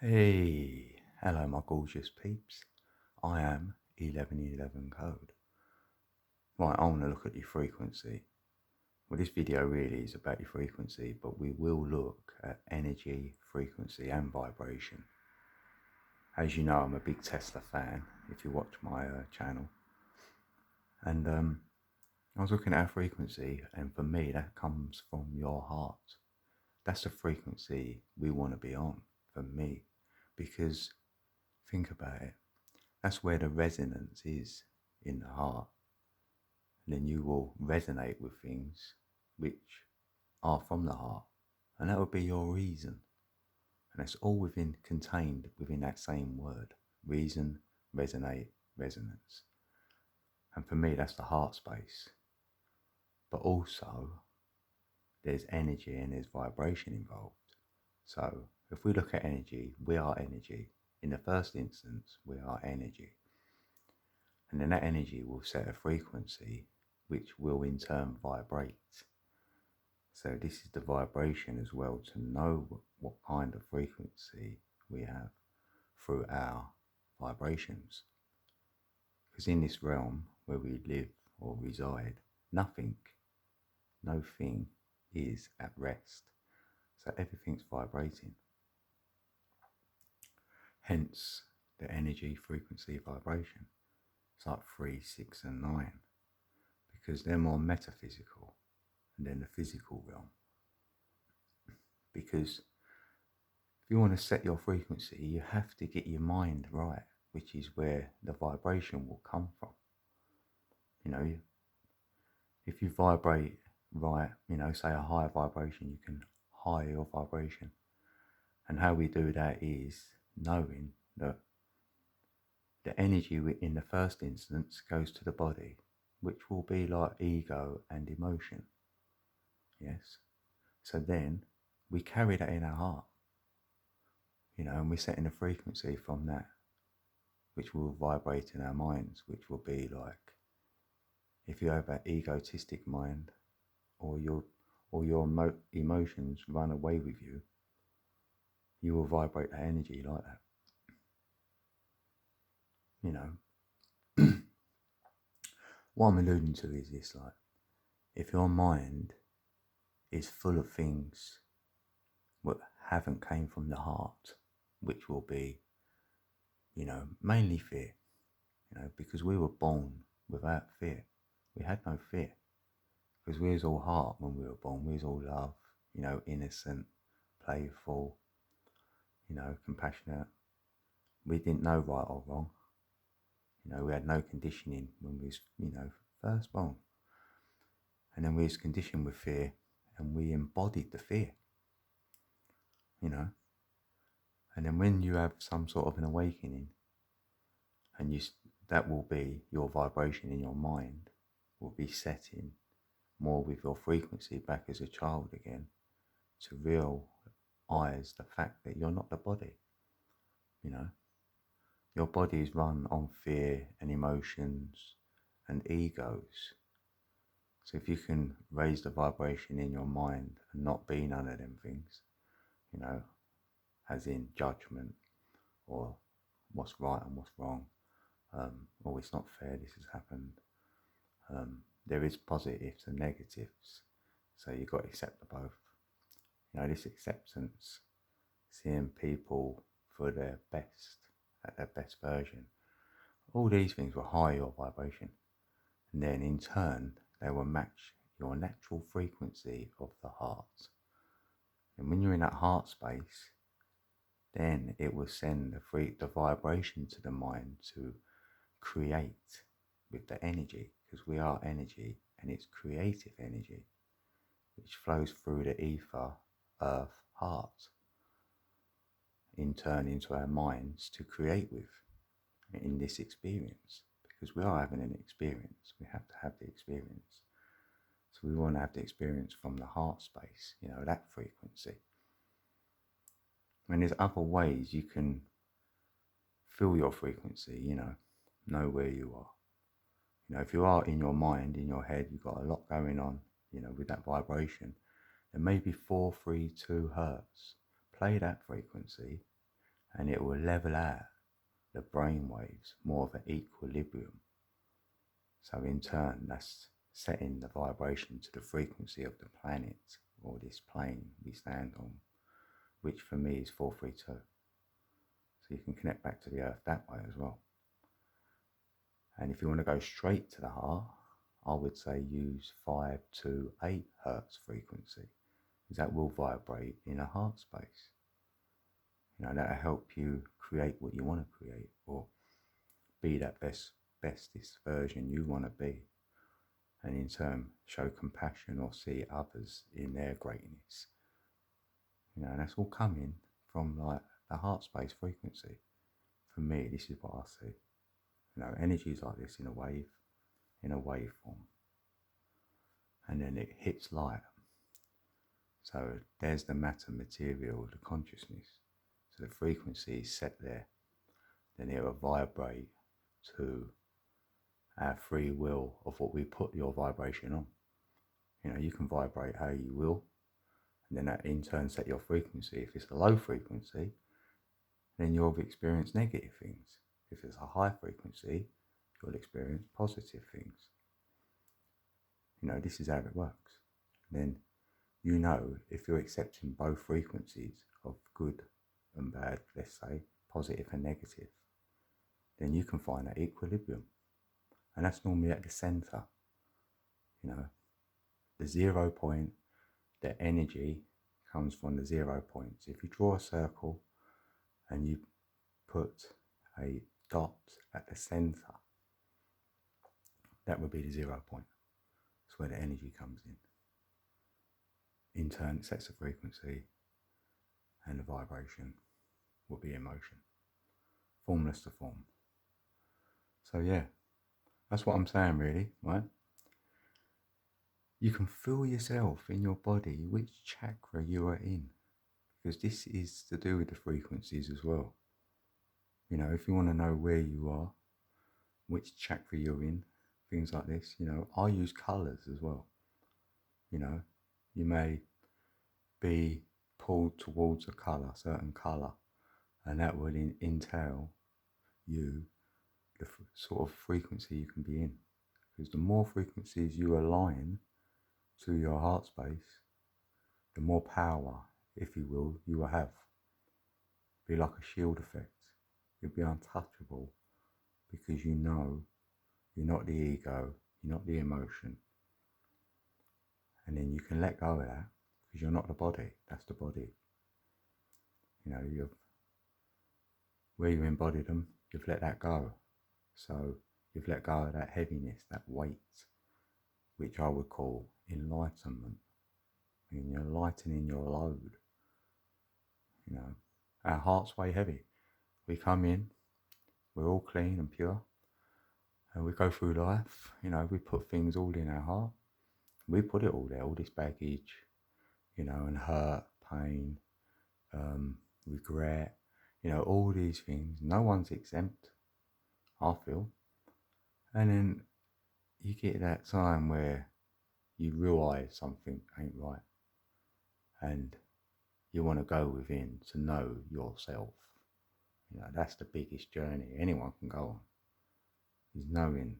Hey, hello my gorgeous peeps. I am 1111 code. Right, I want to look at your frequency. Well, this video really is about your frequency, but we will look at energy, frequency and vibration. As you know, I'm a big Tesla fan, if you watch my channel. And I was looking at our frequency, and for me that comes from your heart. That's the frequency we want to be on, for me. Because think about it. That's where the resonance is, in the heart. And then you will resonate with things which are from the heart. And that would be your reason. And it's all contained within that same word. Reason, resonate, resonance. And for me, that's the heart space. But also, there's energy and there's vibration involved. So if we look at energy, we are energy. In the first instance, we are energy. And then that energy will set a frequency which will in turn vibrate. So this is the vibration as well, to know what kind of frequency we have through our vibrations. Because in this realm where we live or reside, nothing, no thing is at rest. So everything's vibrating. Hence the energy, frequency, vibration. It's like 3, 6 and 9. Because they're more metaphysical than the physical realm. Because if you want to set your frequency, you have to get your mind right, which is where the vibration will come from. You know, if you vibrate right, say a higher vibration, you can higher your vibration. And how we do that is knowing that the energy in the first instance goes to the body, which will be like ego and emotion. Yes. So then we carry that in our heart, and we're setting a frequency from that, which will vibrate in our minds, which will be like, if you have an egotistic mind, or your emotions run away with you, you will vibrate that energy like that. What I'm alluding to is this: like, if your mind is full of things that haven't came from the heart, which will be, mainly fear, because we were born without fear. We had no fear. Because we was all heart when we were born. We was all love, innocent, playful, compassionate. We didn't know right or wrong. We had no conditioning when we was, first born. And then we was conditioned with fear, and we embodied the fear, And then when you have some sort of an awakening, and that will be your vibration in your mind, will be setting more with your frequency back as a child again, to realize the fact that you're not the body. Your body is run on fear and emotions and egos. So if you can raise the vibration in your mind and not be none of them things, as in judgment, or what's right and what's wrong, or it's not fair, this has happened. There is positives and negatives, so you've got to accept the both. This acceptance, seeing people for their best, at their best version, all these things will higher your vibration, and then in turn they will match your natural frequency of the heart. And when you're in that heart space, then it will send the vibration to the mind to create with the energy, because we are energy, and it's creative energy which flows through the ether, earth, heart, in turn into our minds to create with in this experience. Because we are having an experience, we have to have the experience. So we want to have the experience from the heart space, that frequency. And there's other ways you can feel your frequency, know where you are. If you are in your mind, in your head, you've got a lot going on, with that vibration, then maybe 432 hertz. Play that frequency, and it will level out the brain waves, more of an equilibrium. So in turn, that's setting the vibration to the frequency of the planet or this plane we stand on, which for me is 432. So you can connect back to the earth that way as well. And if you want to go straight to the heart, I would say use 5 to 8 hertz frequency, because that will vibrate in a heart space. That'll help you create what you want to create, or be that bestest version you want to be, and in turn show compassion or see others in their greatness. And that's all coming from like the heart space frequency. For me, this is what I see. Energy is like this in a waveform, and then it hits light. So there's the matter, material, the consciousness. So the frequency is set there. Then it will vibrate to our free will of what we put your vibration on. You can vibrate how you will, and then that in turn set your frequency. If it's a low frequency, then you'll experience negative things. If it's a high frequency, you'll experience positive things. This is how it works. Then if you're accepting both frequencies of good and bad, let's say positive and negative, then you can find that equilibrium. And that's normally at the center. The 0 point, the energy comes from the 0 points. If you draw a circle and you put a dot at the center, that would be the 0 point. It's where the energy comes in. In turn, it sets the frequency, and the vibration will be emotion, formless to form. So yeah, that's what I'm saying really, right? You can feel yourself in your body, which chakra you are in, because this is to do with the frequencies as well. If you want to know where you are, which chakra you're in, things like this, I use colours as well. You may be pulled towards a colour, certain colour, and that will entail you the sort of frequency you can be in. Because the more frequencies you align to your heart space, the more power, if you will have. Be like a shield effect. You'll be untouchable, because you're not the ego, you're not the emotion. And then you can let go of that, because you're not the body, that's the body. Where you embodied them, you've let that go. So you've let go of that heaviness, that weight, which I would call enlightenment. You're lightening your load. Our heart's way heavy. We come in, we're all clean and pure, and we go through life. We put things all in our heart. We put it all there, all this baggage, and hurt, pain, regret, all these things. No one's exempt, I feel. And then you get that time where you realise something ain't right, and you want to go within to know yourself. That's the biggest journey anyone can go on, is knowing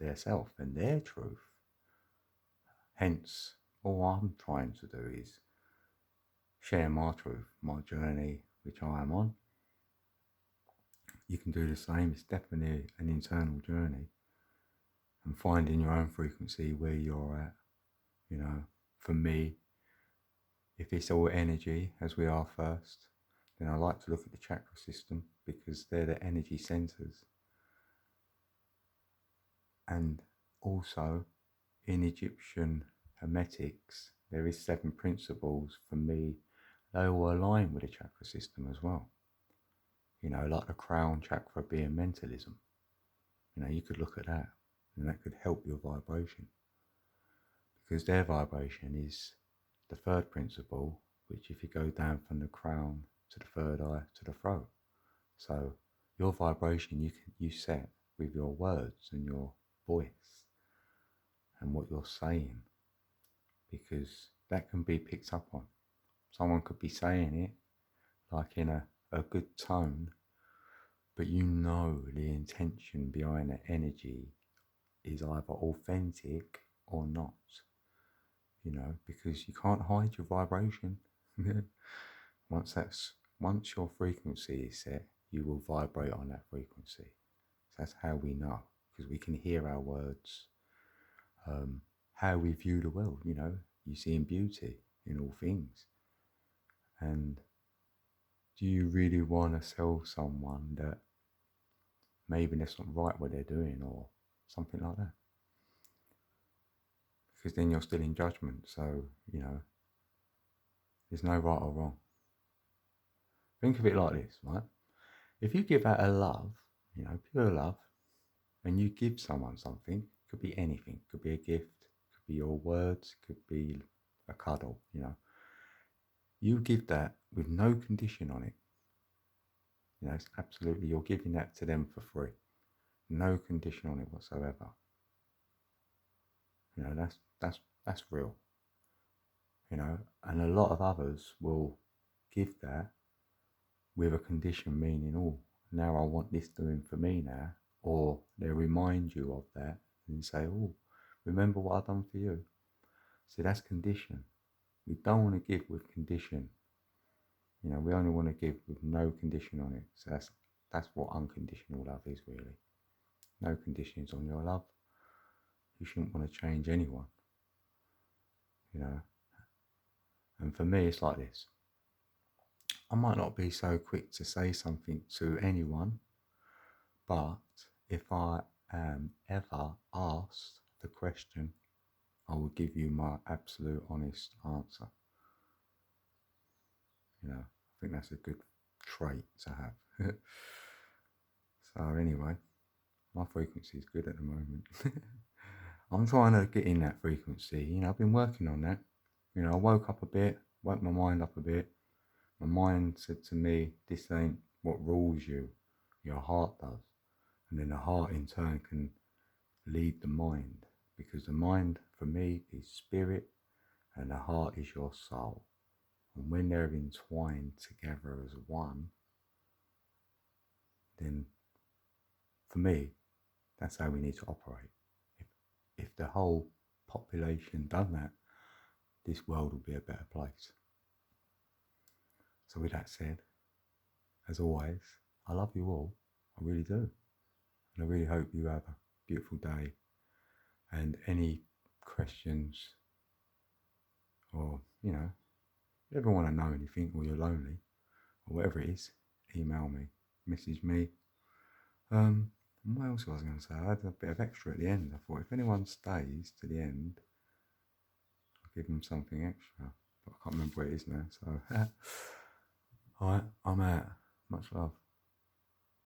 their self and their truth. Hence, all I'm trying to do is share my truth, my journey, which I am on. You can do the same. It's definitely an internal journey, and finding your own frequency where you're at. For me, if it's all energy, as we are first, then I like to look at the chakra system, because they're the energy centers. And also, in Egyptian Hermetics, there is 7 principles. For me, they all align with the chakra system as well. Like the crown chakra being mentalism. You could look at that, and that could help your vibration, because their vibration is the 3rd principle, which if you go down from the crown to the 3rd eye to the throat. So your vibration you set with your words and your voice and what you're saying, because that can be picked up on. Someone could be saying it like in a a good tone, but you know the intention behind the energy is either authentic or not, because you can't hide your vibration. Once your frequency is set, you will vibrate on that frequency. So that's how we know, because we can hear our words, how we view the world. You see in beauty in all things. And do you really want to sell someone that maybe that's not right what they're doing or something like that? Because then you're still in judgment. So, there's no right or wrong. Think of it like this, right? If you give out a love, pure love, and you give someone something, could be anything, could be a gift, could be your words, could be a cuddle, you give that with no condition on it. It's absolutely, you're giving that to them for free. No condition on it whatsoever. That's real. And a lot of others will give that with a condition, meaning, oh, now I want this doing for me now, or they remind you of that and say, oh, remember what I've done for you. So that's condition. We don't want to give with condition. We only want to give with no condition on it. So that's what unconditional love is, really. No conditions on your love. You shouldn't want to change anyone. And for me, it's like this. I might not be so quick to say something to anyone, but if I am ever asked the question, I will give you my absolute honest answer. I think that's a good trait to have. So anyway, my frequency is good at the moment. I'm trying to get in that frequency. I've been working on that. I woke up a bit, woke my mind up a bit. My mind said to me, this ain't what rules you, your heart does. And then the heart in turn can lead the mind, because the mind for me is spirit and the heart is your soul. And when they're entwined together as one, then for me, that's how we need to operate. If the whole population done that, this world would be a better place. So with that said, as always, I love you all. I really do. And I really hope you have a beautiful day. And any questions, or, if you ever want to know anything, or you're lonely, or whatever it is, email me, message me. What else was I going to say? I had a bit of extra at the end. I thought if anyone stays to the end, I'll give them something extra. But I can't remember what it is now. So, alright, I'm out. Much love.